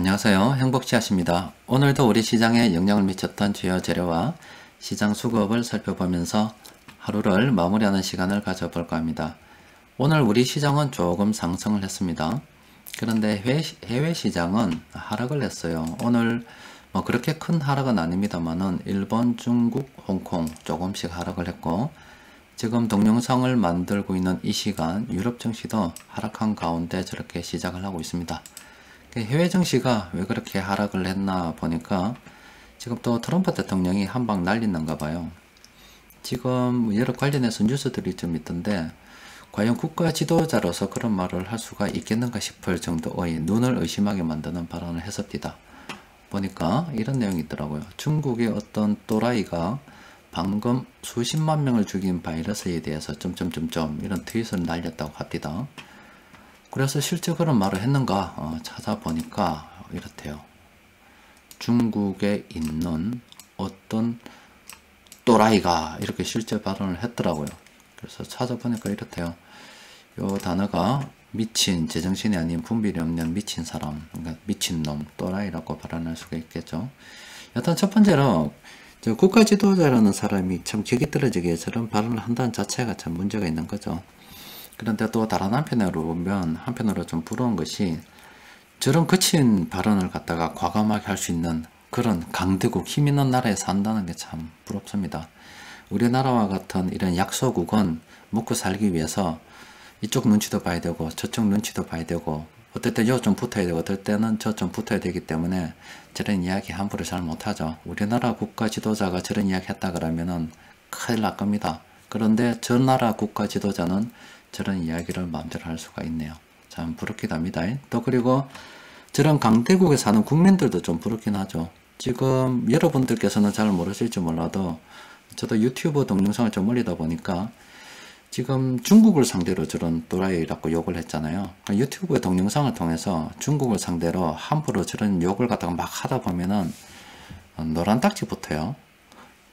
안녕하세요. 행복씨앗입니다. 오늘도 우리 시장에 영향을 미쳤던 주요 재료와 시장 수급을 살펴보면서 하루를 마무리하는 시간을 가져볼까 합니다. 오늘 우리 시장은 조금 상승을 했습니다. 그런데 해외 시장은 하락을 했어요. 오늘 뭐 그렇게 큰 하락은 아닙니다만은 일본, 중국, 홍콩 조금씩 하락을 했고, 지금 동영상을 만들고 있는 이 시간 유럽 증시도 하락한 가운데 저렇게 시작을 하고 있습니다. 해외 증시가 왜 그렇게 하락을 했나 보니까 지금 또 트럼프 대통령이 한 방 날리는가 봐요. 지금 여러 관련해서 뉴스들이 좀 있던데, 과연 국가 지도자로서 그런 말을 할 수가 있겠는가 싶을 정도의 눈을 의심하게 만드는 발언을 했습니다. 보니까 이런 내용이 있더라고요. 중국의 어떤 또라이가 방금 수십만 명을 죽인 바이러스에 대해서 이런 트윗을 날렸다고 합니다. 그래서 실제 그런 말을 했는가 찾아보니까 이렇대요. 중국에 있는 어떤 또라이가 이렇게 실제 발언을 했더라고요. 그래서 찾아보니까 이렇대요. 요 단어가 미친, 제정신이 아닌 분별이 없는 미친 사람, 그러니까 미친놈, 또라이라고 발언할 수가 있겠죠. 여튼 첫 번째로 국가 지도자라는 사람이 참 격이 떨어지게 저런 발언을 한다는 자체가 참 문제가 있는 거죠. 그런데 또 다른 한편으로 보면 한편으로 좀 부러운 것이, 저런 거친 발언을 갖다가 과감하게 할 수 있는 그런 강대국, 힘 있는 나라에 산다는 게 참 부럽습니다. 우리나라와 같은 이런 약소국은 먹고 살기 위해서 이쪽 눈치도 봐야 되고 저쪽 눈치도 봐야 되고, 어떨 때 요 좀 붙어야 되고 어떨 때는 저 좀 붙어야 되기 때문에 저런 이야기 함부로 잘 못하죠. 우리나라 국가 지도자가 저런 이야기 했다 그러면은 큰일 날 겁니다. 그런데 저 나라 국가 지도자는 저런 이야기를 마음대로 할 수가 있네요. 참 부럽기도 합니다. 또 그리고 저런 강대국에 사는 국민들도 좀 부럽긴 하죠. 지금 여러분들께서는 잘 모르실지 몰라도 저도 유튜브 동영상을 좀 올리다 보니까 지금 중국을 상대로 저런 또라이라고 욕을 했잖아요. 유튜브 동영상을 통해서 중국을 상대로 함부로 저런 욕을 갖다가 막 하다 보면은 노란 딱지 붙어요.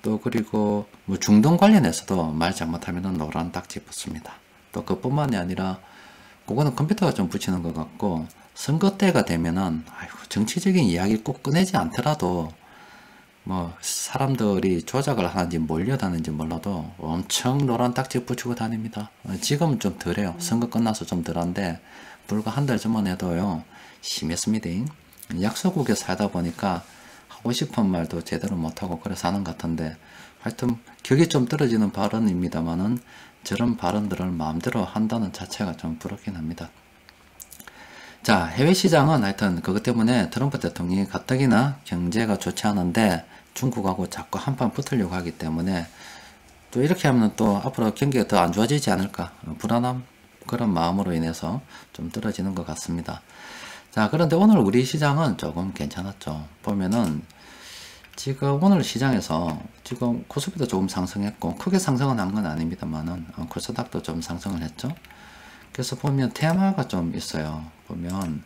또 그리고 뭐 중동 관련해서도 말 잘못하면은 노란 딱지 붙습니다. 또 그뿐만이 아니라 그거는 컴퓨터가 좀 붙이는 것 같고, 선거 때가 되면은 정치적인 이야기 꼭 꺼내지 않더라도 뭐 사람들이 조작을 하는지 몰려다는지 몰라도 엄청 노란 딱지 붙이고 다닙니다. 지금은 좀 덜해요. 선거 끝나서 좀 덜한데 불과 한 달 전만 해도요 심했습니다. 약소국에 살다 보니까 하고 싶은 말도 제대로 못하고 그래 사는 것 같은데, 하여튼 격이 좀 떨어지는 발언입니다만은 저런 발언들을 마음대로 한다는 자체가 좀 부럽긴 합니다. 자, 해외 시장은 하여튼 그것 때문에 트럼프 대통령이 가뜩이나 경제가 좋지 않은데 중국하고 자꾸 한판 붙으려고 하기 때문에 또 이렇게 하면 또 앞으로 경기가 더 안 좋아지지 않을까, 불안함, 그런 마음으로 인해서 좀 떨어지는 것 같습니다. 자, 그런데 오늘 우리 시장은 조금 괜찮았죠. 보면은 지금 오늘 시장에서 지금 코스피도 조금 상승했고, 크게 상승은 한 건 아닙니다만은 코스닥도 좀 상승을 했죠. 그래서 보면 테마가 좀 있어요. 보면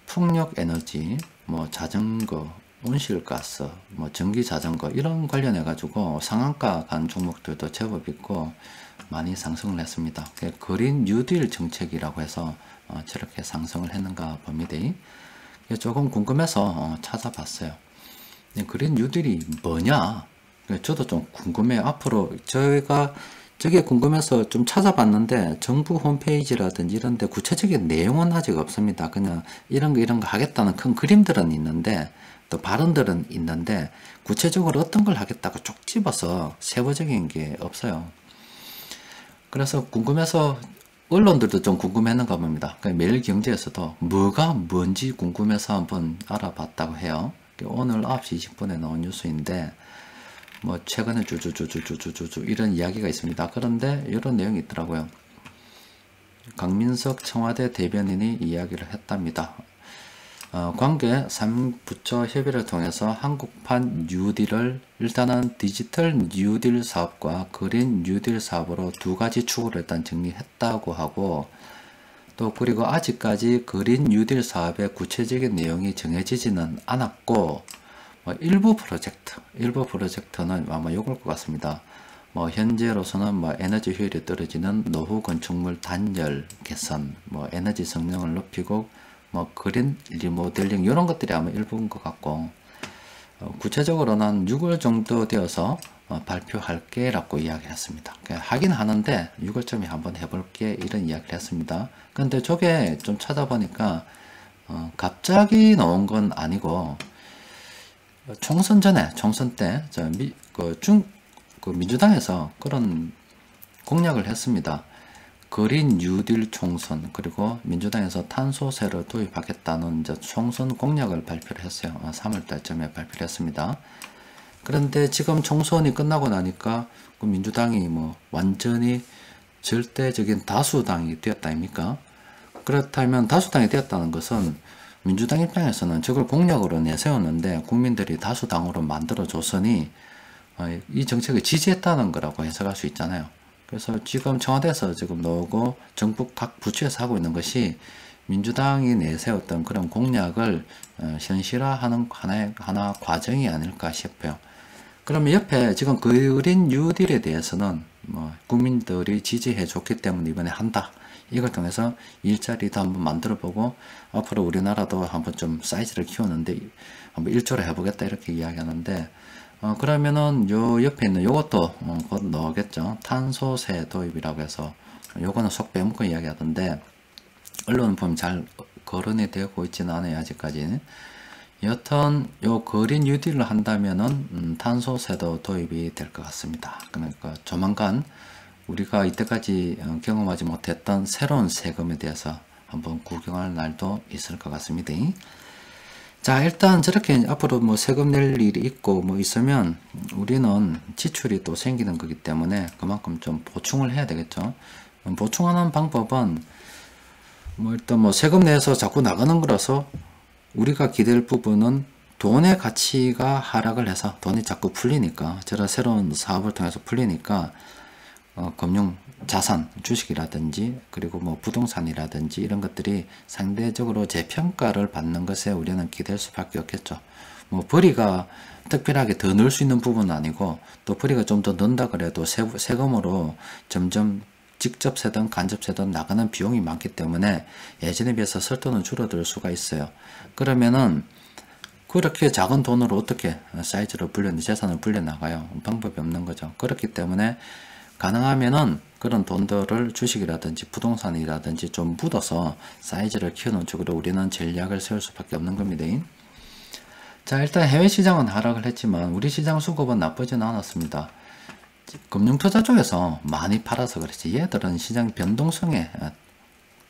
풍력 에너지, 뭐 자전거, 온실가스, 뭐 전기 자전거 이런 관련해 가지고 상한가 간 종목들도 제법 있고 많이 상승을 했습니다. 그린 뉴딜 정책이라고 해서 저렇게 상승을 했는가 봅니다. 조금 궁금해서 찾아봤어요. 그린 뉴딜이 뭐냐? 저도 좀 궁금해요. 앞으로 저희가 저게 궁금해서 좀 찾아봤는데 정부 홈페이지라든지 이런 데 구체적인 내용은 아직 없습니다. 그냥 이런 거 하겠다는 큰 그림들은 있는데, 또 발언들은 있는데 구체적으로 어떤 걸 하겠다고 쭉 집어서 세부적인 게 없어요. 그래서 궁금해서 언론들도 좀 궁금했는가 봅니다. 매일경제에서도 뭐가 뭔지 궁금해서 한번 알아봤다고 해요. 오늘 9시 20분에 나온 뉴스인데 뭐 최근에 주주주주주주주 이런 이야기가 있습니다. 그런데 이런 내용이 있더라고요. 강민석 청와대 대변인이 이야기를 했답니다. 관계 3부처 협의를 통해서 한국판 뉴딜을 일단은 디지털 뉴딜 사업과 그린 뉴딜 사업으로 두 가지 축으로 일단 정리했다고 하고, 또 그리고 아직까지 그린 뉴딜 사업의 구체적인 내용이 정해지지는 않았고, 일부 프로젝트는 아마 요걸 것 같습니다. 현재로서는 에너지 효율이 떨어지는 노후 건축물 단열 개선, 에너지 성능을 높이고 뭐 그린 리모델링 이런 것들이 아마 일부인 것 같고, 구체적으로는 6월 정도 되어서 발표할게 라고 이야기했습니다. 하긴 하는데 6월쯤에 한번 해볼게 이런 이야기를 했습니다. 근데 저게 좀 찾아보니까 갑자기 나온 건 아니고, 총선 전에, 총선 때 민주당에서 그런 공약을 했습니다. 그린 뉴딜 총선, 그리고 민주당에서 탄소세를 도입하겠다는 이제 총선 공약을 발표를 했어요. 3월 달쯤에 발표를 했습니다. 그런데 지금 총선이 끝나고 나니까 그 민주당이 뭐 완전히 절대적인 다수당이 되었다 아닙니까? 그렇다면 다수당이 되었다는 것은 민주당 입장에서는 저걸 공약으로 내세웠는데 국민들이 다수당으로 만들어줬으니 이 정책을 지지했다는 거라고 해석할 수 있잖아요. 그래서 지금 청와대에서 지금 나오고 정부 각 부처에서 하고 있는 것이 민주당이 내세웠던 그런 공약을 현실화하는 하나 과정이 아닐까 싶어요. 그러면 옆에 지금 그린 뉴딜에 대해서는 뭐 국민들이 지지해 줬기 때문에 이번에 한다. 이걸 통해서 일자리도 한번 만들어 보고 앞으로 우리나라도 한번 좀 사이즈를 키우는데 한번 일조를 해보겠다 이렇게 이야기하는데, 그러면은 요 옆에 있는 요것도 곧 나오겠죠. 탄소세 도입이라고 해서 요거는 속 빼먹고 이야기하던데 언론 보면 잘 거론이 되고 있지는 않아요 아직까지는. 여튼 요 그린 뉴딜을 한다면은 탄소세도 도입이 될 것 같습니다. 그러니까 조만간 우리가 이때까지 경험하지 못했던 새로운 세금에 대해서 한번 구경할 날도 있을 것 같습니다. 자, 일단 저렇게 앞으로 뭐 세금 낼 일이 있고 뭐 있으면 우리는 지출이 또 생기는 거기 때문에 그만큼 좀 보충을 해야 되겠죠. 보충하는 방법은 뭐 일단 뭐 세금 내서 자꾸 나가는 거라서 우리가 기댈 부분은 돈의 가치가 하락을 해서 돈이 자꾸 풀리니까, 저런 새로운 사업을 통해서 풀리니까 금융 자산, 주식이라든지 그리고 뭐 부동산이라든지 이런 것들이 상대적으로 재평가를 받는 것에 우리는 기댈 수밖에 없겠죠. 뭐 벌이가 특별하게 더 넣을 수 있는 부분은 아니고, 또 벌이가 좀 더 넣는다 그래도 세금으로 점점 직접 세든 간접 세든 나가는 비용이 많기 때문에 예전에 비해서 쓸 돈은 줄어들 수가 있어요. 그러면은 그렇게 작은 돈으로 어떻게 사이즈를 재산을 불려나가요? 방법이 없는 거죠. 그렇기 때문에 가능하면은 그런 돈들을 주식이라든지 부동산이라든지 좀 묻어서 사이즈를 키우는 쪽으로 우리는 전략을 세울 수밖에 없는 겁니다. 자, 일단 해외 시장은 하락을 했지만 우리 시장 수급은 나쁘지는 않았습니다. 금융투자 쪽에서 많이 팔아서 그렇지, 얘들은 시장 변동성에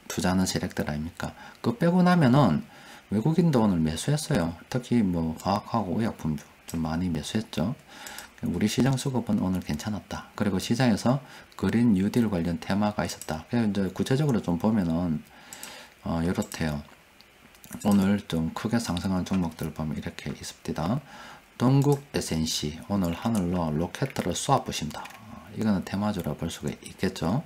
투자하는 세력들 아닙니까? 그거 빼고 나면은 외국인도 오늘 매수했어요. 특히 뭐 화학하고 의약품 좀 많이 매수했죠. 우리 시장 수급은 오늘 괜찮았다. 그리고 시장에서 그린 뉴딜 관련 테마가 있었다. 그래서 이제 구체적으로 좀 보면은 이렇대요. 오늘 좀 크게 상승한 종목들을 보면 이렇게 있습니다. 동국 SNC 오늘 하늘로 로켓을 쏘아부신다. 이거는 테마주라 볼 수가 있겠죠.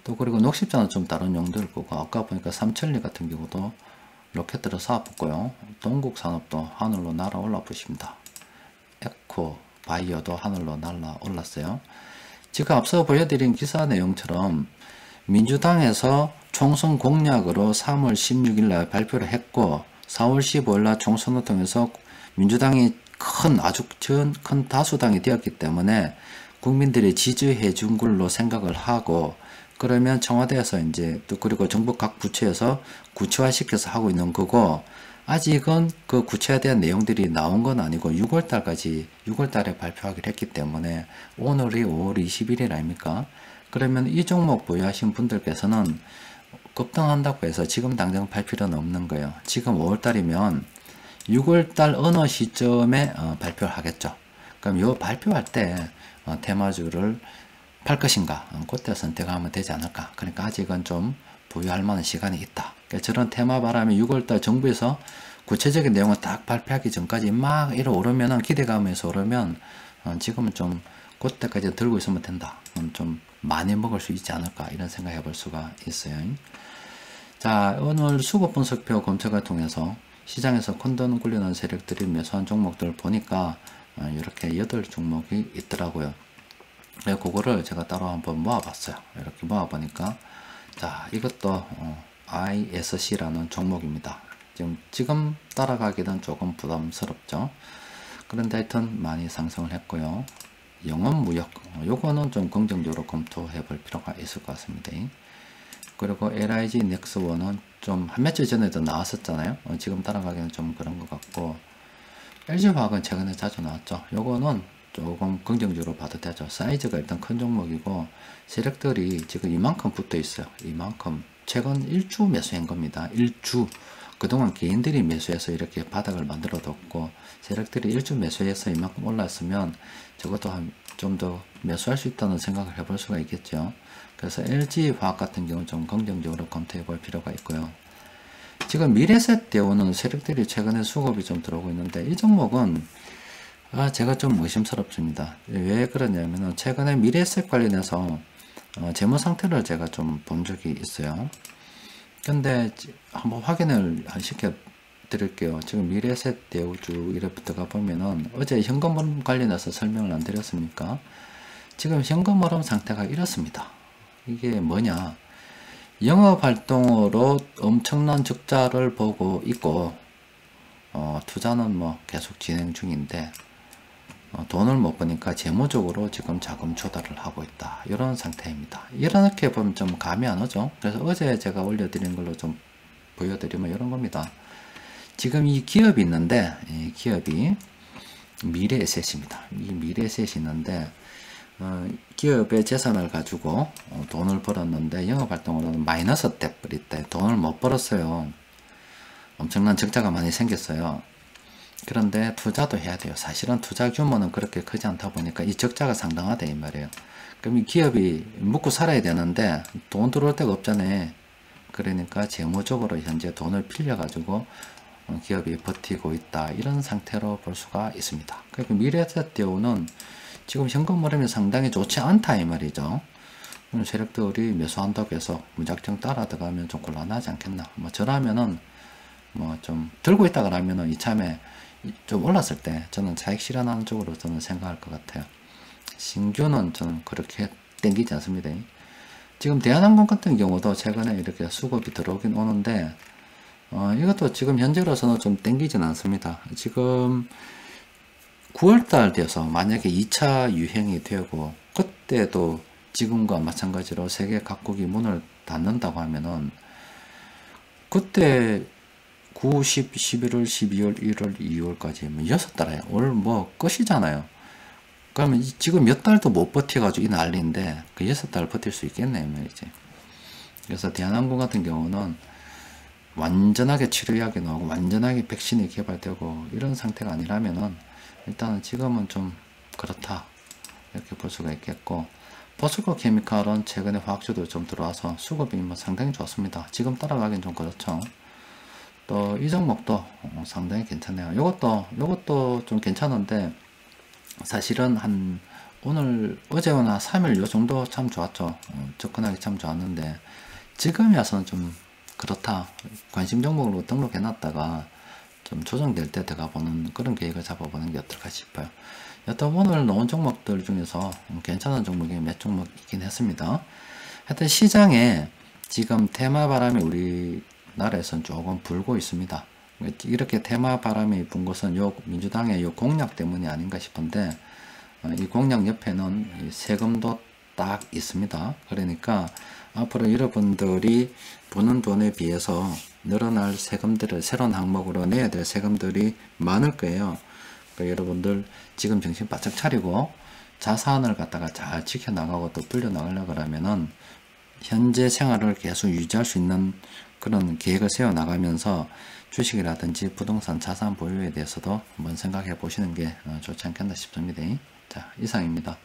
또 그리고 녹십자는 좀 다른 용도일 거고, 아까 보니까 삼천리 같은 경우도 로켓을 쏘아붙고요. 동국산업도 하늘로 날아올라 부십니다. 에코 바이오도 하늘로 날아 올랐어요. 지금 앞서 보여드린 기사 내용처럼 민주당에서 총선 공약으로 3월 16일 날 발표를 했고 4월 15일 날 총선을 통해서 민주당이 아주 큰 다수당이 되었기 때문에 국민들이 지지해 준 걸로 생각을 하고, 그러면 청와대에서 이제 또 그리고 정부 각 부처에서 구체화 시켜서 하고 있는 거고, 아직은 그 구체화에 대한 내용들이 나온 건 아니고 6월달에 발표하기로 했기 때문에 오늘이 5월 20일 아닙니까? 그러면 이 종목 보유하신 분들께서는 급등한다고 해서 지금 당장 팔 필요는 없는 거예요. 지금 5월달이면 6월달 어느 시점에 발표를 하겠죠. 그럼 요 발표할 때 테마주를 팔 것인가, 그때 선택하면 되지 않을까. 그러니까 아직은 좀 보유할 만한 시간이 있다. 그러니까 저런 테마 바람에 6월달 정부에서 구체적인 내용을 딱 발표하기 전까지 막 오르면은 기대감에서 오르면 지금은 좀 그때까지 들고 있으면 된다. 좀 많이 먹을 수 있지 않을까 이런 생각 해볼 수가 있어요. 자, 오늘 수급 분석표 검색을 통해서 시장에서 큰돈 굴리는 세력들이 매수한 종목들을 보니까 이렇게 8종목이 있더라고요. 그거를 제가 따로 한번 모아봤어요. 이렇게 모아보니까 자, 이것도 ISC라는 종목입니다. 지금 따라가기는 조금 부담스럽죠. 그런데 하여튼 많이 상승을 했고요. 영업무역, 요거는 좀 긍정적으로 검토해 볼 필요가 있을 것 같습니다. 그리고 LIG 넥스원은 좀 한 며칠 전에도 나왔었잖아요. 지금 따라가기는 좀 그런 것 같고, LG화학은 최근에 자주 나왔죠. 요거는 조금 긍정적으로 봐도 되죠. 사이즈가 일단 큰 종목이고, 세력들이 지금 이만큼 붙어 있어요. 이만큼. 최근 1주 매수한 겁니다. 1주. 그동안 개인들이 매수해서 이렇게 바닥을 만들어 뒀고, 세력들이 1주 매수해서 이만큼 올랐으면 적어도 좀 더 매수할 수 있다는 생각을 해볼 수가 있겠죠. 그래서 LG화학 같은 경우는 좀 긍정적으로 검토해 볼 필요가 있고요. 지금 미래셋대우는 세력들이 최근에 수급이 좀 들어오고 있는데, 이 종목은 제가 좀 의심스럽습니다. 왜 그러냐면은 최근에 미래셋 관련해서 재무 상태를 제가 좀 본 적이 있어요. 근데 한번 확인을 시켜 드릴게요. 지금 미래셋 대우주 이래부터 가보면은 어제 현금 흐름 관련해서 설명을 안 드렸습니까? 지금 현금 흐름 상태가 이렇습니다. 이게 뭐냐? 영업활동으로 엄청난 적자를 보고 있고, 투자는 뭐 계속 진행 중인데, 돈을 못 버니까 재무적으로 지금 자금 조달을 하고 있다. 이런 상태입니다. 이렇게 보면 좀 감이 안 오죠? 그래서 어제 제가 올려드린 걸로 좀 보여드리면 이런 겁니다. 지금 이 기업이 있는데, 이 기업이 미래에셋입니다. 이 미래에셋이 있는데, 기업의 재산을 가지고 돈을 벌었는데 영업활동으로는 마이너스 돼버렸다. 돈을 못 벌었어요. 엄청난 적자가 많이 생겼어요. 그런데 투자도 해야 돼요. 사실은 투자 규모는 그렇게 크지 않다 보니까 이 적자가 상당하다 이 말이에요. 그럼 이 기업이 먹고 살아야 되는데 돈 들어올 데가 없잖아요. 그러니까 재무적으로 현재 돈을 빌려 가지고 기업이 버티고 있다. 이런 상태로 볼 수가 있습니다. 그러니까 미래에셋대우는 지금 현금 흐름이 상당히 좋지 않다 이 말이죠. 세력들이 매수한다고 해서 무작정 따라 들어가면 좀 곤란하지 않겠나. 뭐 저라면은 뭐 좀 들고 있다 그러면은 이참에 좀 올랐을 때 저는 차익 실현하는 쪽으로 저는 생각할 것 같아요. 신규는 저는 그렇게 땡기지 않습니다. 지금 대한항공 같은 경우도 최근에 이렇게 수급이 들어오긴 오는데 이것도 지금 현재로서는 좀 땡기진 않습니다. 지금 9월달 돼서 만약에 2차 유행이 되고 그때도 지금과 마찬가지로 세계 각국이 문을 닫는다고 하면은 그때 9, 10, 11월, 12월, 1월, 2월까지 뭐 6달에 올 뭐 끝이잖아요. 그러면 지금 몇 달도 못 버텨가지고 이 난리인데 그 6달을 버틸 수 있겠네 말이지. 그래서 대한항공 같은 경우는 완전하게 치료약이 나오고 완전하게 백신이 개발되고 이런 상태가 아니라면은 일단은 지금은 좀 그렇다 이렇게 볼 수가 있겠고, 포스코 케미칼은 최근에 화학주도 좀 들어와서 수급이 뭐 상당히 좋습니다. 지금 따라가긴 좀 그렇죠. 또 이 종목도 상당히 괜찮네요. 요것도 좀 괜찮은데 사실은 한 오늘 어제나 3일 요 정도 참 좋았죠. 접근하기 참 좋았는데 지금에 와서는 좀 그렇다. 관심 종목으로 등록해 놨다가 좀 조정될 때 들어가보는 그런 계획을 잡아보는 게 어떨까 싶어요. 여튼 오늘 나온 종목들 중에서 괜찮은 종목이 몇 종목 있긴 했습니다. 하여튼 시장에 지금 테마 바람이 우리나라에서는 조금 불고 있습니다. 이렇게 테마 바람이 분 것은 요 민주당의 요 공약 때문이 아닌가 싶은데, 이 공약 옆에는 이 세금도 딱 있습니다. 그러니까 앞으로 여러분들이 버는 돈에 비해서 늘어날 세금들을 새로운 항목으로 내야 될 세금들이 많을 거예요. 그러니까 여러분들 지금 정신 바짝 차리고 자산을 갖다가 잘 지켜나가고 또 불려나가려고 하면은 현재 생활을 계속 유지할 수 있는 그런 계획을 세워나가면서 주식이라든지 부동산 자산 보유에 대해서도 한번 생각해 보시는 게 좋지 않겠나 싶습니다. 자, 이상입니다.